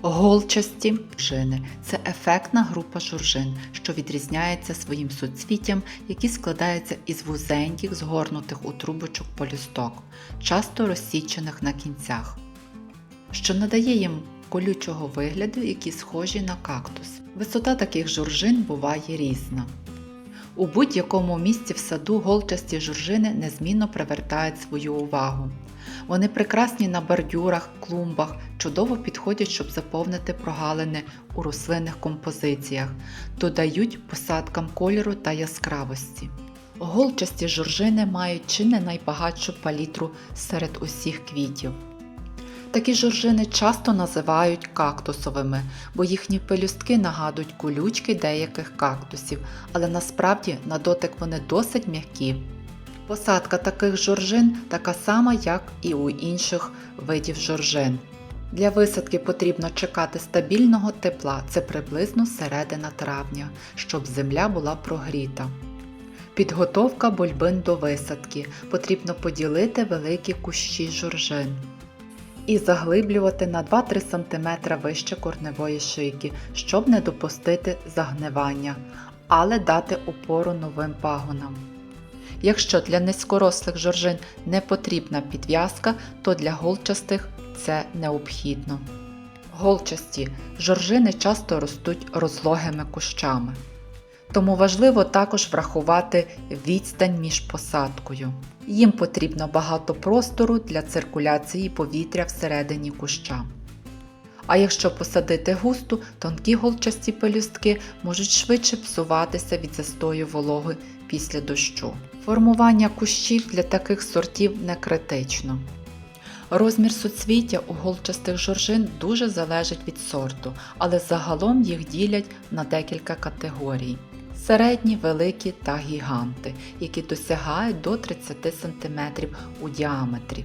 Голчасті журжини – це ефектна група журжин, що відрізняється своїм суцвіттям, які складаються із вузеньких, згорнутих у трубочок пелюсток, часто розсічених на кінцях, що надає їм колючого вигляду, які схожі на кактус. Висота таких журжин буває різна. У будь-якому місці в саду голчасті журжини незмінно привертають свою увагу. Вони прекрасні на бордюрах, клумбах, чудово підходять, щоб заповнити прогалини у рослинних композиціях, додають посадкам кольору та яскравості. Голчасті журжини мають чи не найбагатшу палітру серед усіх квітів. Такі журжини часто називають кактусовими, бо їхні пелюстки нагадують колючки деяких кактусів, але насправді на дотик вони досить м'які. Посадка таких журжин така сама, як і у інших видів журжин. Для висадки потрібно чекати стабільного тепла, це приблизно середина травня, щоб земля була прогріта. Підготовка бульбин до висадки. Потрібно поділити великі кущі журжин і заглиблювати на 2-3 см вище корневої шийки, щоб не допустити загнивання, але дати опору новим пагонам. Якщо для низькорослих журжин не потрібна підв'язка, то для голчастих це необхідно. Голчасті журжини часто ростуть розлогими кущами. Тому важливо також врахувати відстань між посадкою. Їм потрібно багато простору для циркуляції повітря всередині куща. А якщо посадити густо, тонкі голчасті пелюстки можуть швидше псуватися від застою вологи після дощу. Формування кущів для таких сортів не критично. Розмір суцвіття у голчастих журжин дуже залежить від сорту, але загалом їх ділять на декілька категорій. Середні, великі та гіганти, які досягають до 30 см у діаметрі.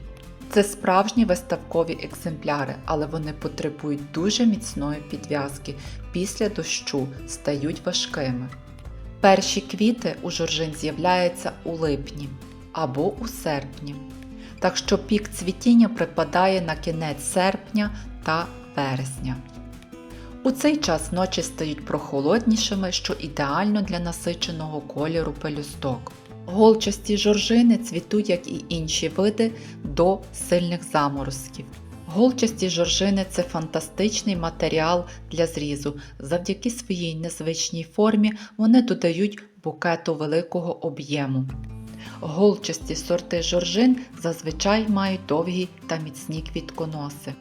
Це справжні виставкові екземпляри, але вони потребують дуже міцної підв'язки, після дощу стають важкими. Перші квіти у журжин з'являються у липні або у серпні, так що пік цвітіння припадає на кінець серпня та вересня. У цей час ночі стають прохолоднішими, що ідеально для насиченого кольору пелюсток. Голчасті журжини цвітуть, як і інші види, до сильних заморозків. Голчасті журжини – це фантастичний матеріал для зрізу. Завдяки своїй незвичній формі вони додають букету великого об'єму. Голчасті сорти журжин зазвичай мають довгі та міцні квітконоси.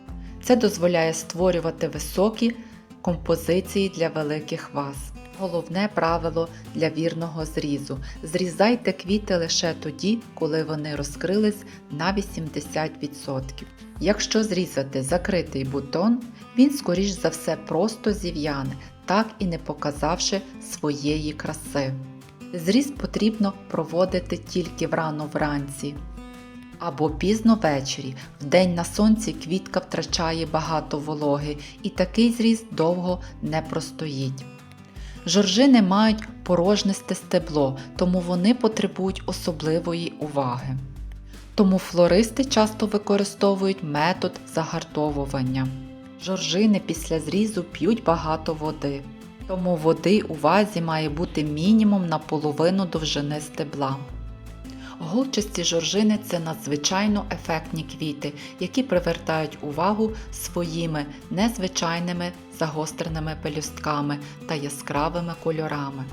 Це дозволяє створювати високі композиції для великих ваз. Головне правило для вірного зрізу – зрізайте квіти лише тоді, коли вони розкрились на 80%. Якщо зрізати закритий бутон, він скоріш за все просто зів'яне, так і не показавши своєї краси. Зріз потрібно проводити тільки врано вранці або пізно ввечері. Вдень на сонці квітка втрачає багато вологи, і такий зріз довго не простоїть. Журжини мають порожнисте стебло, тому вони потребують особливої уваги. Тому флористи часто використовують метод загартовування. Журжини після зрізу п'ють багато води, тому води у вазі має бути мінімум на половину довжини стебла. Голчасті журжини – це надзвичайно ефектні квіти, які привертають увагу своїми незвичайними загостреними пелюстками та яскравими кольорами.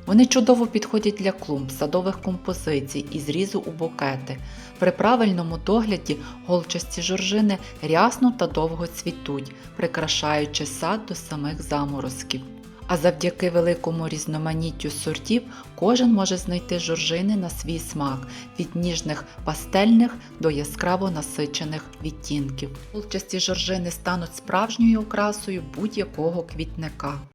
Вони чудово підходять для клумб, садових композицій і зрізу у букети. При правильному догляді голчасті журжини рясно та довго цвітуть, прикрашаючи сад до самих заморозків. А завдяки великому різноманіттю сортів кожен може знайти журжини на свій смак – від ніжних пастельних до яскраво насичених відтінків. Голчасті журжини стануть справжньою окрасою будь-якого квітника.